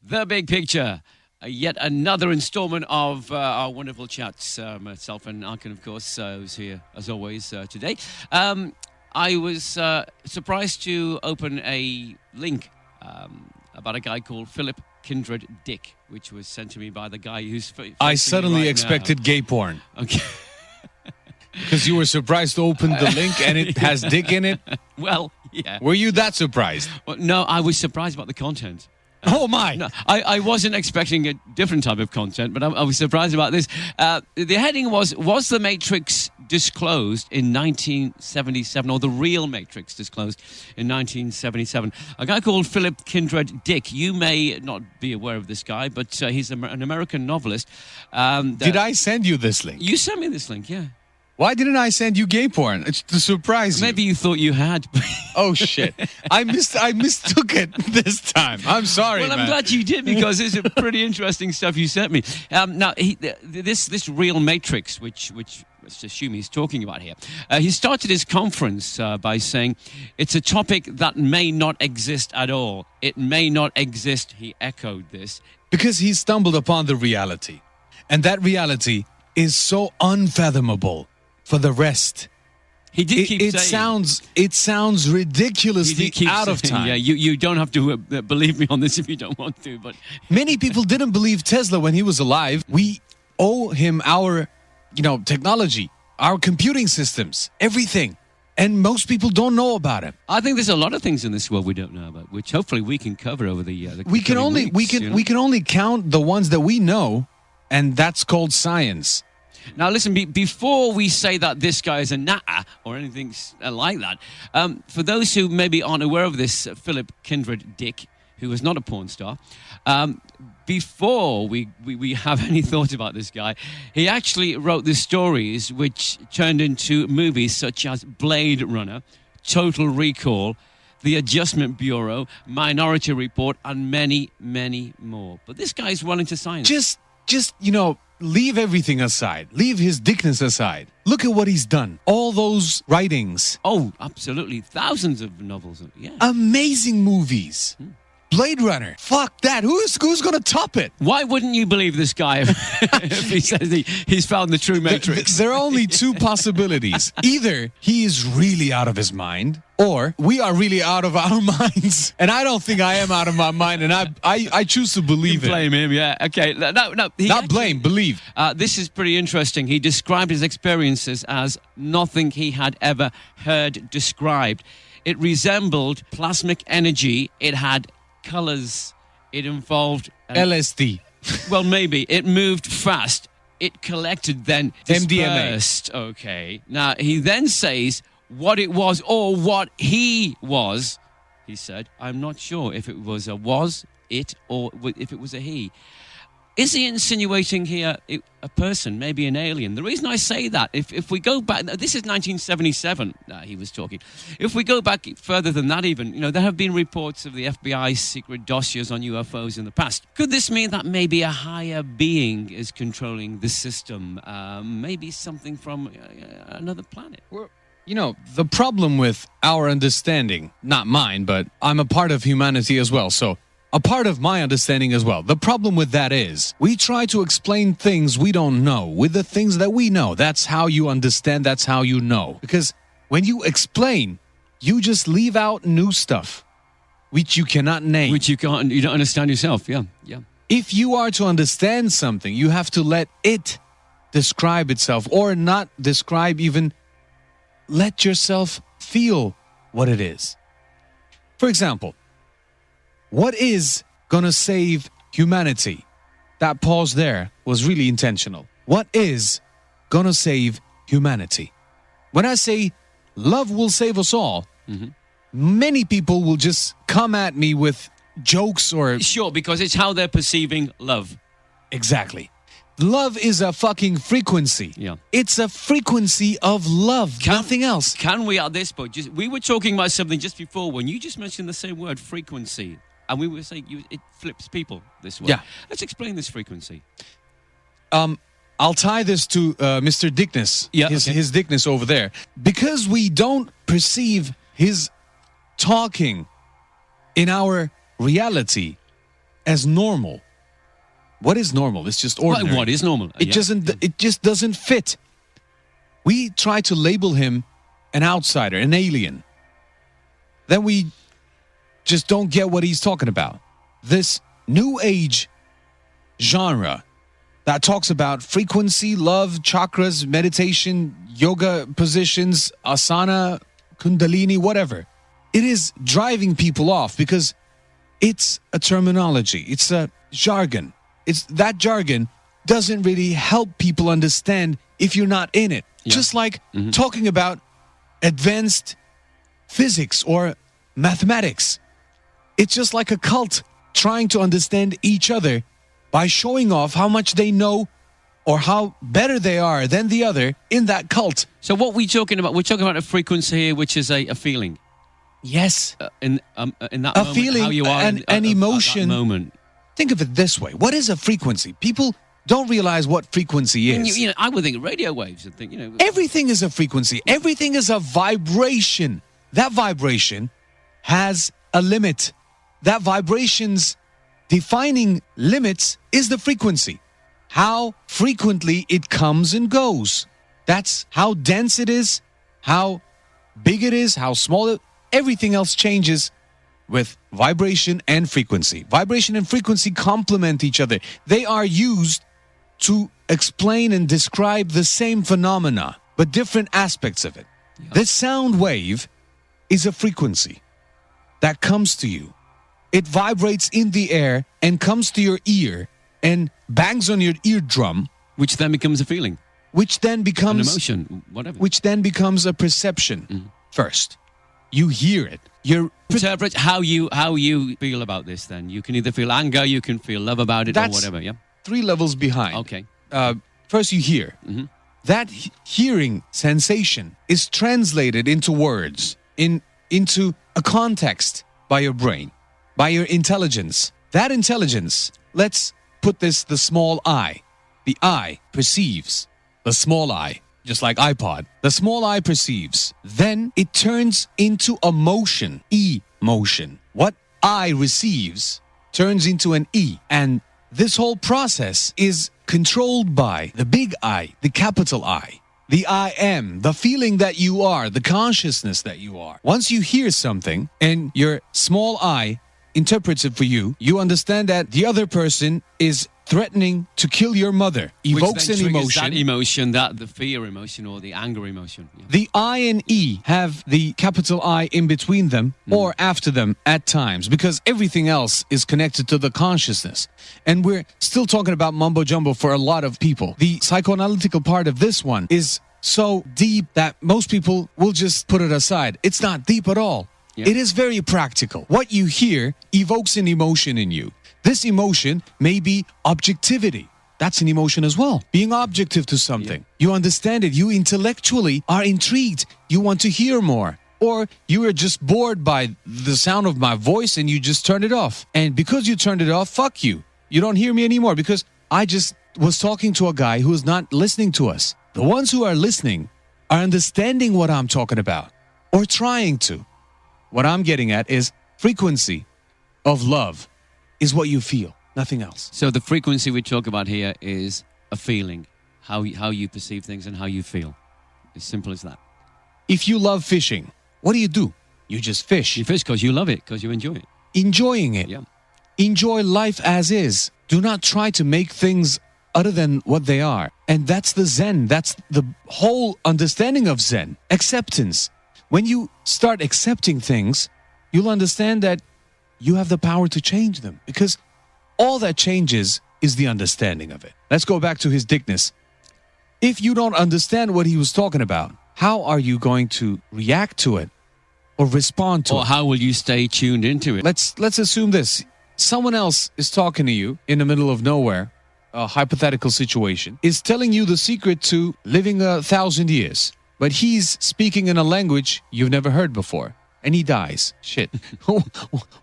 The Big Picture. Yet another installment of our wonderful chats. Myself and Arkin, of course, who's here as always today. I was surprised to open a link about a guy called Philip Kindred Dick, which was sent to me by the guy who's... I suddenly right expected now. gay porn. Okay. Because you were surprised to open the link and it has dick in it? Well, yeah. Were you that surprised? Well, no, I was surprised about the content. Oh, my. No, I wasn't expecting a different type of content, but I was surprised about this. The heading was The Matrix disclosed in 1977, or the real Matrix disclosed in 1977? A guy called Philip Kindred Dick. You may not be aware of this guy, but he's an American novelist. Did I send you this link? You sent me this link, yeah. Why didn't I send you gay porn? It's to surprise you. Maybe you thought you had. Oh, shit. I mistook it this time. I'm sorry, Well, I'm man. glad you did, because it's a pretty interesting stuff you sent me. Now, this real Matrix, which let's assume he's talking about here, he started his conference by saying, it's a topic that may not exist at all. It may not exist, he echoed this. Because he stumbled upon the reality. And that reality is so unfathomable for the rest. He did keep saying... It sounds ridiculously out of time. Yeah, you don't have to believe me on this if you don't want to, but... Many people didn't believe Tesla when he was alive. We owe him our, technology, our computing systems, everything. And most people don't know about him. I think there's a lot of things in this world we don't know about, which hopefully we can cover over the we can only weeks, we can only count the ones that we know, and that's called science. Now, listen, before we say that this guy is a natter or anything like that, for those who maybe aren't aware of this Philip Kindred Dick, who is not a porn star, before we have any thought about this guy, he actually wrote the stories which turned into movies such as Blade Runner, Total Recall, The Adjustment Bureau, Minority Report, and many, many more. But this guy's well into science. Just leave everything aside. Leave his dickness aside. Look at what he's done. All those writings. Oh, absolutely. Thousands of novels. Yeah. Amazing movies. Blade Runner. Fuck that. Who's going to top it? Why wouldn't you believe this guy if he says he's found the true Matrix? There are only two possibilities. Either he is really out of his mind, or we are really out of our minds. And I don't think I am out of my mind, and I choose to believe it. Blame him, yeah. Okay, no. Not blame, believe. This is pretty interesting. He described his experiences as nothing he had ever heard described. It resembled plasmic energy. It had colors. It involved... LSD. Well, maybe. It moved fast. It collected, then dispersed. MDMA. Okay. Now, he then says what it was or what he was. He said, I'm not sure if it was a was, it, or if it was a he. Is he insinuating here a person, maybe an alien? The reason I say that, if we go back, this is 1977, he was talking. If we go back further than that even, there have been reports of the FBI's secret dossiers on UFOs in the past. Could this mean that maybe a higher being is controlling the system? Maybe something from another planet? Well, the problem with our understanding, not mine, but I'm a part of humanity as well, so... a part of my understanding as well. The problem with that is we try to explain things we don't know with the things that we know. That's how you understand. That's how you know. Because when you explain, you just leave out new stuff, which you cannot name. Which you don't understand yourself. Yeah. If you are to understand something, you have to let it describe itself, or not describe, even let yourself feel what it is. For example, what is going to save humanity? That pause there was really intentional. What is going to save humanity? When I say love will save us all, many people will just come at me with jokes or... Sure, because it's how they're perceiving love. Exactly. Love is a fucking frequency. Yeah. It's a frequency of love, nothing else. Can we at this point... we were talking about something just before when you just mentioned the same word, frequency. And we were saying it flips people this way. Yeah. Let's explain this frequency. I'll tie this to Mr. Dickness, his Dickness over there. Because we don't perceive his talking in our reality, as normal. What is normal? It's just ordinary. What is normal? It Yeah. doesn't. It just doesn't fit. We try to label him an outsider, an alien. Then we just don't get what he's talking about. This new age genre that talks about frequency, love, chakras, meditation, yoga positions, asana, kundalini, whatever. It is driving people off because it's a terminology. It's a jargon. It's that jargon doesn't really help people understand if you're not in it. Yeah. Just like talking about advanced physics or mathematics. It's just like a cult trying to understand each other by showing off how much they know or how better they are than the other in that cult. So what we're talking about? We're talking about a frequency here, which is a feeling. Yes. In that A moment, feeling, how you are an at emotion. that moment. Think of it this way. What is a frequency? People don't realize what frequency And is. I would think radio waves and think, Everything is a frequency. Everything is a vibration. That vibration has a limit. That vibration's defining limits is the frequency. How frequently it comes and goes. That's how dense it is, how big it is, how small it. Everything else changes with vibration and frequency. Vibration and frequency complement each other. They are used to explain and describe the same phenomena, but different aspects of it. This sound wave is a frequency that comes to you. It vibrates in the air and comes to your ear and bangs on your eardrum, which then becomes a feeling, which then an becomes emotion, whatever. which then becomes a perception. First, you hear it. You're Interpret how you feel about this. Then you can either feel anger, you can feel love about it, or That's- whatever. Yeah. 3 levels behind. Okay. First, you hear. That hearing sensation is translated into words, into a context by your brain, by your intelligence. That intelligence, let's put this the small I. The I perceives. The small I, just like iPod. The small I perceives. Then it turns into a motion, emotion. What I receives turns into an E. And this whole process is controlled by the big I, the capital I. The I am, the feeling that you are, the consciousness that you are. Once you hear something and your small I interprets it for you, you understand that the other person is threatening to kill your mother, evokes Which then an triggers emotion. the fear emotion or the anger emotion. Yeah. The I and E have the capital I in between them or after them at times because everything else is connected to the consciousness. And we're still talking about mumbo jumbo for a lot of people. The psychoanalytical part of this one is so deep that most people will just put it aside. It's not deep at all. Yeah. It is very practical. What you hear evokes an emotion in you. This emotion may be objectivity. That's an emotion as well. Being objective to something. You understand it. You intellectually are intrigued. You want to hear more. Or you are just bored by the sound of my voice and you just turn it off. And because you turned it off, fuck you. You don't hear me anymore because I just was talking to a guy who is not listening to us. The ones who are listening are understanding what I'm talking about or trying to. What I'm getting at is frequency of love is what you feel, nothing else. So the frequency we talk about here is a feeling, how you perceive things and how you feel. As simple as that. If you love fishing, what do? You just fish. You fish because you love it, because you enjoy it. Enjoying it. Yeah. Enjoy life as is. Do not try to make things other than what they are. And that's the Zen. That's the whole understanding of Zen. Acceptance. When you start accepting things, you'll understand that you have the power to change them because all that changes is the understanding of it. Let's go back to his dickness. If you don't understand what he was talking about, how are you going to react to it or respond to Or it? how will you stay tuned into it? Let's assume this. Someone else is talking to you in the middle of nowhere, a hypothetical situation, is telling you the secret to living 1,000 years, but he's speaking in a language you've never heard before. And he dies. Shit.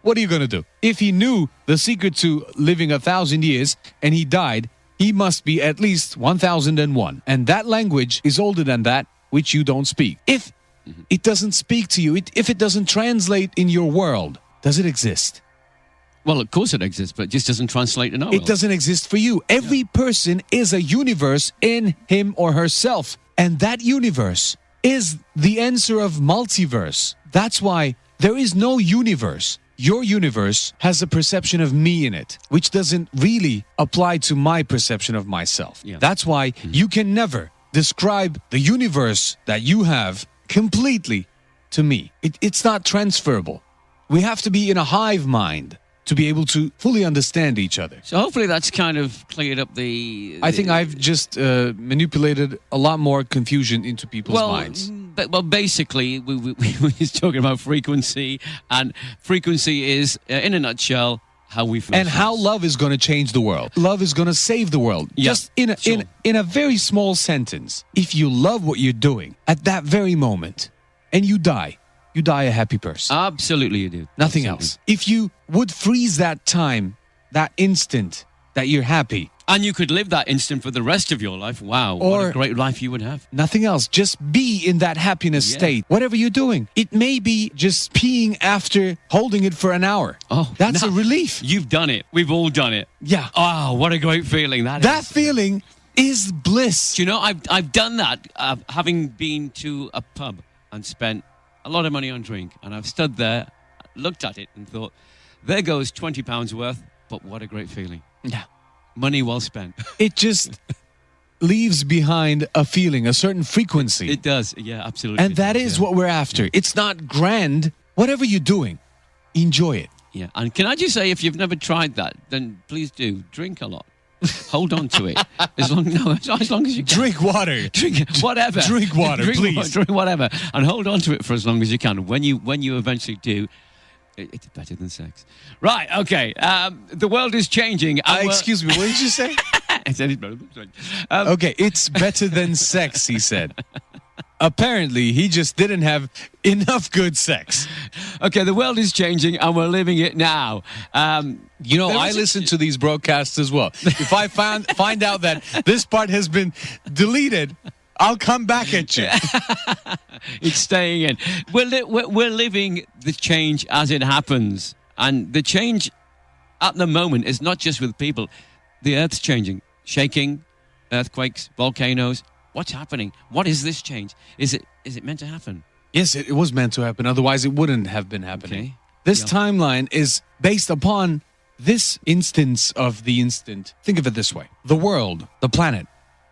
What are you going to do? If he knew the secret to living 1,000 years and he died, he must be at least 1,001. And that language is older than that which you don't speak. If it doesn't speak to you, if it doesn't translate in your world, does it exist? Well, of course it exists, but it just doesn't translate to nowhere. It doesn't exist for you. Every person is a universe in him or herself. And that universe is the answer of multiverse. That's why there is no universe. Your universe has a perception of me in it, which doesn't really apply to my perception of myself. Yeah. That's why you can never describe the universe that you have completely to me. It's not transferable. We have to be in a hive mind to be able to fully understand each other. So hopefully that's kind of cleared up the... I think I've just manipulated a lot more confusion into people's minds. Well, basically, we were just talking about frequency, and frequency is, in a nutshell, how we feel. And how love is going to change the world. Love is going to save the world. Yeah, Just in a very small sentence. If you love what you're doing at that very moment and you die a happy person. Absolutely you do. Nothing Absolutely. else. If you would freeze that time, that instant that you're happy, And you could live that instant for the rest of your life. Wow, what Or- a great life you would have. nothing else. Just be in that happiness Yeah. state. Whatever you're doing. It may be just peeing after holding it for an hour. Oh, That's no. a relief. You've done it. We've all done it. Yeah. Oh, what a great feeling that That is. feeling is bliss. Do you know, I've done that, having been to a pub and spent a lot of money on drink, and I've stood there, looked at it and thought, there goes £20 worth, but what a great feeling. Yeah. Money well spent. It just leaves behind a feeling, a certain frequency. It does, yeah, absolutely. And that is what we're after. It's not grand. Whatever you're doing, enjoy it. Yeah, and can I just say, if you've never tried that, then please do drink a lot. Hold on to it as long as you can. Drink water. Drink whatever. Drink water, please. Drink whatever, and hold on to it for as long as you can. When you eventually do, it's better than sex. Right? Okay. The world is changing. and we're- Excuse me, what did you say? I said it's better than sex. Okay, it's better than sex, he said. Apparently, he just didn't have enough good sex. Okay, the world is changing, and we're living it now. You know, There I is a- listen to these broadcasts as well. If I find out that this part has been deleted, I'll come back at you. It's staying in. We're living the change as it happens, and the change at the moment is not just with people. The Earth's changing, shaking, earthquakes, volcanoes. What's happening? What is this change? Is it meant to happen? Yes, it was meant to happen. Otherwise, it wouldn't have been happening. Okay. This Yeah. timeline is based upon this instance of the instant. Think of it this way. The world, the planet,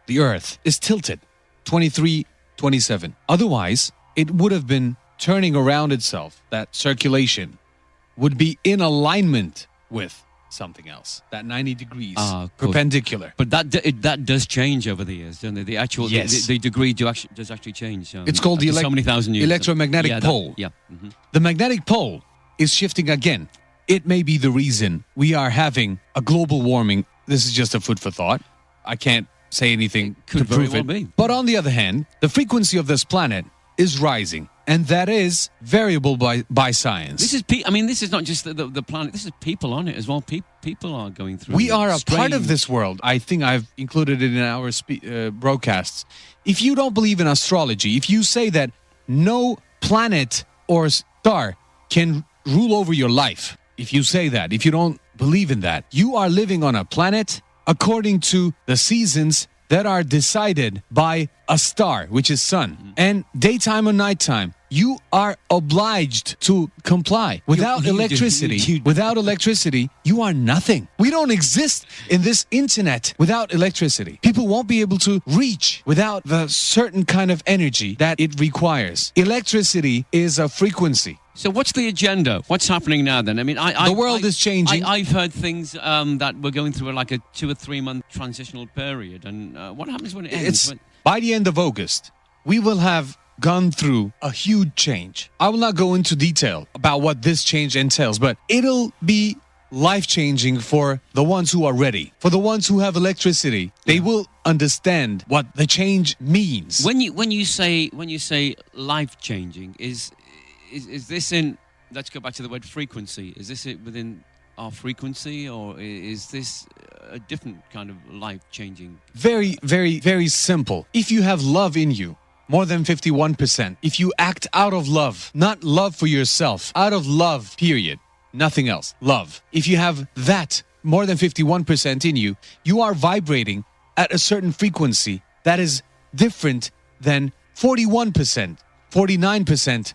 the Earth is tilted 23, 27. Otherwise, it would have been turning around itself. That circulation would be in alignment with something else. That 90 degrees Good. perpendicular. But that does change over the years, doesn't it? The actual Yes. the degree does actually change. It's called the after so many thousand years. electromagnetic Yeah, pole. Yeah. Mhm. The magnetic pole is shifting again. It may be the reason we are having a global warming. This is just a food for thought. I can't say anything could to very prove well it. be. But on the other hand, the frequency of this planet is rising, and that is variable by science. This is this is not just the planet. This is people on it as well. People are going through. We are a part of strange- this world. I think I've included it in our broadcasts. If you don't believe in astrology, if you say that no planet or star can rule over your life, if you say that, if you don't believe in that, you are living on a planet according to the seasons that are decided by a star, which is sun, and daytime or nighttime. You are obliged to comply. Without you do- electricity, you- without electricity, you are nothing. We don't exist in this internet without electricity. People won't be able to reach without the certain kind of energy that it requires. Electricity is a frequency. So what's the agenda? What's happening now then? I mean, The world is changing. I've heard things that we're going through like a 2 or 3 month transitional period. And what happens when it ends? It's by the end of August, we will have gone through a huge change. I will not go into detail about what this change entails, but it'll be life-changing for the ones who are ready. For the ones who have electricity, they will understand what the change means. When you say life changing, is this in? Let's go back to the word frequency. Is this it within our frequency, or is this a different kind of life changing? Very, very, very simple. If you have love in you, more than 51%, if you act out of love, not love for yourself, out of love, period, nothing else. Love. If you have that more than 51% in you, you are vibrating at a certain frequency that is different than 41%, 49%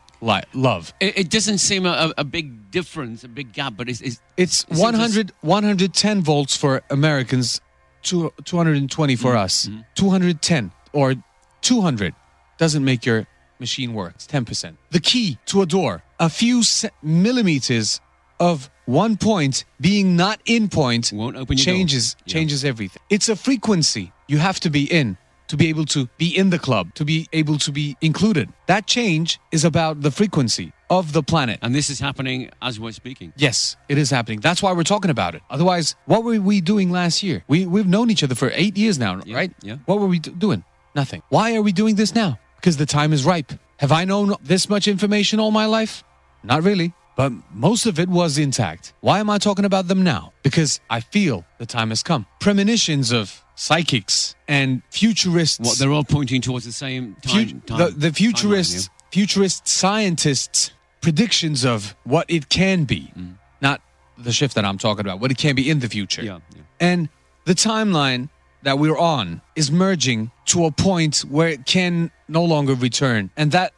love. It doesn't seem a big difference, a big gap, but it's It's 110 volts for Americans, 220 for us. 210 or 200 doesn't make your machine work. It's 10%. The key to a door, a few millimeters of 1 point being not in point Won't open your door. changes everything. It's a frequency you have to be in to be able to be in the club, to be able to be included. That change is about the frequency of the planet. And this is happening as we're speaking. Yes, it is happening. That's why we're talking about it. Otherwise, what were we doing last year? We've known each other for 8 years now, Yeah, right? yeah. What were we doing? Nothing. Why are we doing this now? Because the time is ripe. Have I known this much information all my life? Not really. But most of it was intact. Why am I talking about them now? Because I feel the time has come. Premonitions of psychics and futurists. What, they're all pointing towards the same time. The futurists, futurist scientists' predictions of what it can be, not the shift that I'm talking about, what it can be in the future. Yeah, yeah. And the timeline that we're on is merging to a point where it can no longer return. And that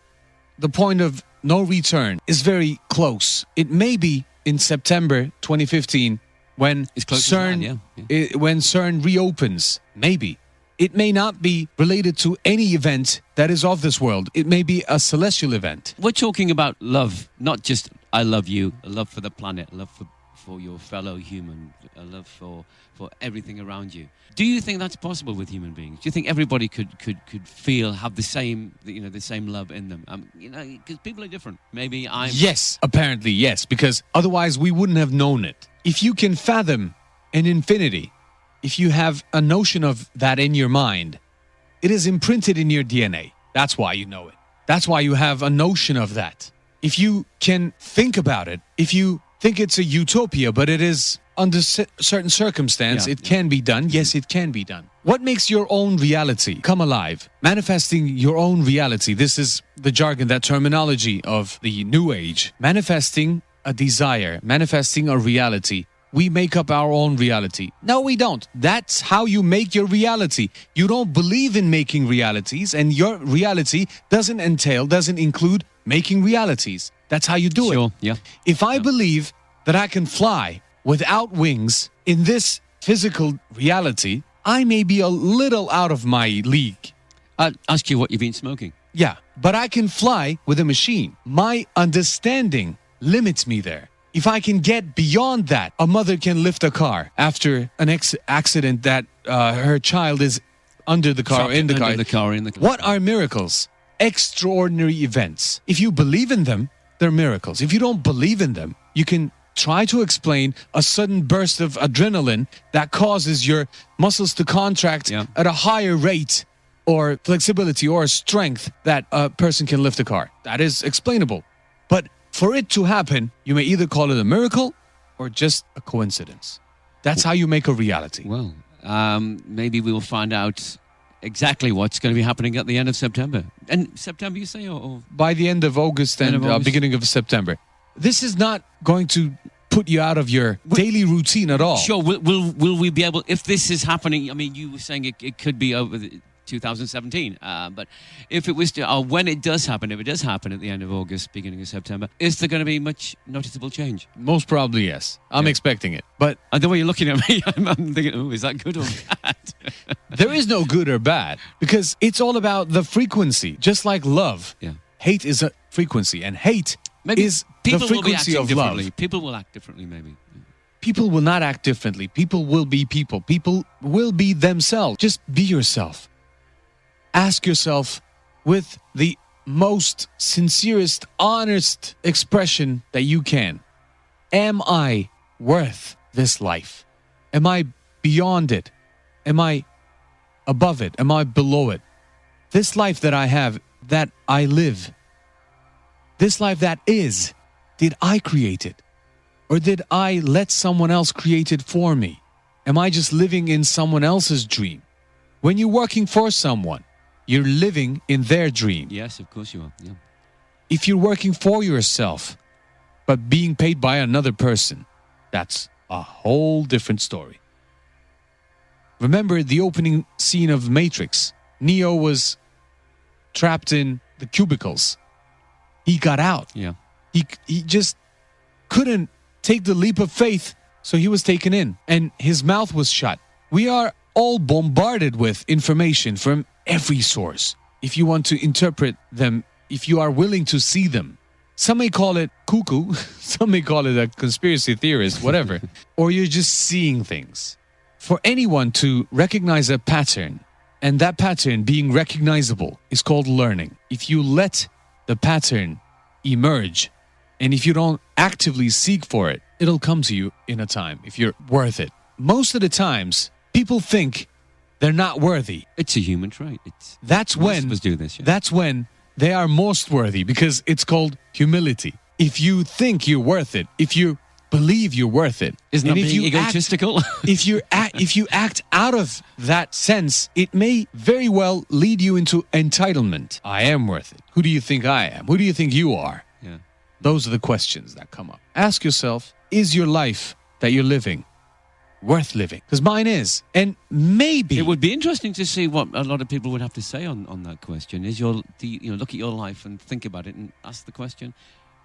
the point of no return is very close. It may be in September 2015 when It's close to CERN that, yeah. when CERN reopens. Maybe. It may not be related to any event that is of this world. It may be a celestial event. We're talking about love, not just I love you, a love for the planet, a love for your fellow human, a love for everything around you. Do you think that's possible with human beings? Do you think everybody could feel, have the same love in them? Because people are different. Maybe I'm... Yes, apparently yes, because otherwise we wouldn't have known it. If you can fathom an infinity, if you have a notion of that in your mind, it is imprinted in your DNA. That's why you know it. That's why you have a notion of that. If you can think about it, if you think it's a utopia, but it is under certain circumstance, it can be done. Yes, it can be done. What makes your own reality come alive? Manifesting your own reality. This is the jargon, that terminology of the new age. Manifesting a desire, manifesting a reality. We make up our own reality. No, we don't. That's how you make your reality. You don't believe in making realities, and your reality doesn't include making realities. That's how you do it. Sure, yeah. If I believe that I can fly without wings in this physical reality, I may be a little out of my league. I'll ask you what you've been smoking. Yeah, but I can fly with a machine. My understanding limits me there. If I can get beyond that, a mother can lift a car after an accident that her child is under the car, in the car. What are miracles? Extraordinary events. If you believe in them, they're miracles. If you don't believe in them, you can try to explain a sudden burst of adrenaline that causes your muscles to contract at a higher rate, or flexibility or strength that a person can lift a car. That is explainable. But for it to happen, you may either call it a miracle or just a coincidence. That's how you make a reality. Well, maybe we'll find out exactly what's going to be happening at the end of September. And September, you say? Or by the end of August and beginning of September. This is not going to put you out of your daily routine at all. Sure. Will we be able, if this is happening, I mean, you were saying it could be over 2017, but if it was to, or when it does happen, if it does happen at the end of August, beginning of September, is there going to be much noticeable change? Most probably, yes. I'm expecting it. But and the way you're looking at me, I'm thinking, oh, is that good or bad? There is no good or bad, because it's all about the frequency. Just like love, hate is a frequency, and hate is the frequency of love. People will act differently, maybe. People will not act differently. People will be people. People will be themselves. Just be yourself. Ask yourself with the most sincerest, honest expression that you can. Am I worth this life? Am I beyond it? Am I above it? Am I below it? This life that I have, that I live, this life that is, did I create it? Or did I let someone else create it for me? Am I just living in someone else's dream? When you're working for someone, you're living in their dream. Yes, of course you are. Yeah. If you're working for yourself, But being paid by another person, that's a whole different story. Remember the opening scene of Matrix? Neo was trapped in the cubicles. He got out. Yeah. He just couldn't take the leap of faith, so he was taken in, and his mouth was shut. We are all bombarded with information from every source. If you want to interpret them, if you are willing to see them. Some may call it cuckoo, some may call it a conspiracy theorist, whatever. Or you're just seeing things. For anyone to recognize a pattern, and that pattern being recognizable, is called learning. If you let the pattern emerge, and if you don't actively seek for it, it'll come to you in a time, if you're worth it. Most of the times, people think they're not worthy. It's a human trait. That's when do this. Yeah. That's when they are most worthy, because it's called humility. If you think you're worth it, if you believe you're worth it, Isn't that and if being you egotistical? if you act out of that sense, it may very well lead you into entitlement. I am worth it. Who do you think I am? Who do you think you are? Yeah. Those are the questions that come up. Ask yourself, is your life that you're living worth living? Because mine is. And maybe It would be interesting to see what a lot of people would have to say on that question. Look at your life and think about it and ask the question,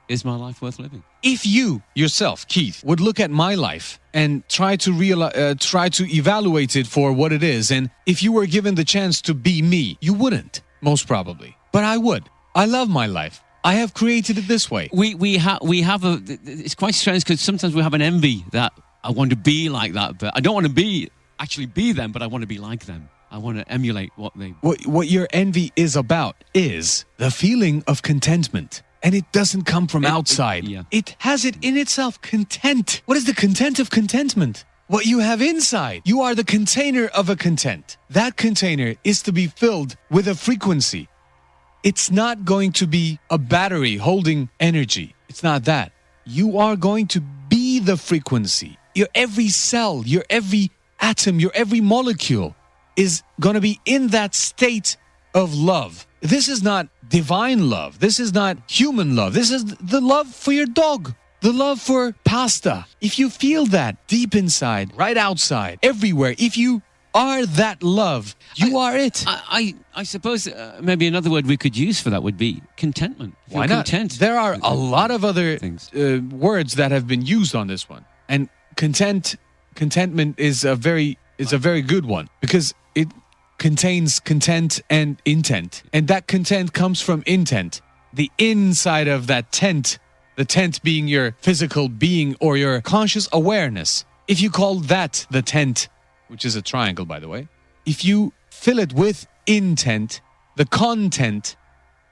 is my life worth living? if you yourself, Keith, would look at my life and try to evaluate it for what it is, and if you were given the chance to be me, you wouldn't, most probably. But I would. I love my life. I have created it this way. We have it's quite strange because sometimes we have an envy that I want to be like that, but I don't want to actually be them, but I want to be like them. I want to emulate what they... What your envy is about is the feeling of contentment. And it doesn't come from outside. yeah. It has it in itself, content. What is the content of contentment? What you have inside. You are the container of a content. That container is to be filled with a frequency. It's not going to be a battery holding energy. It's not that. You are going to be the frequency. Your every cell, your every atom, your every molecule is going to be in that state of love. This is not divine love. This is not human love. This is the love for your dog, the love for pasta. If you feel that deep inside, right outside, everywhere, if you are that love, you are it. I suppose maybe another word we could use for that would be contentment. Why not? Content. There are a lot of other Things. words that have been used on this one, and contentment is a very good one because it contains content and intent, and that content comes from intent. The inside of that tent, the tent being your physical being or your conscious awareness. If you call that the tent, which is a triangle, by the way, if you fill it with intent, the content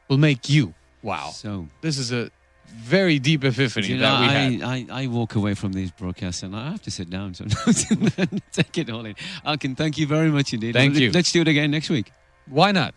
will make you. Wow. So This is a very deep epiphany that we had. I walk away from these broadcasts and I have to sit down sometimes and take it all in. Alkin, thank you very much indeed. Thank you. Let's do it again next week. Why not?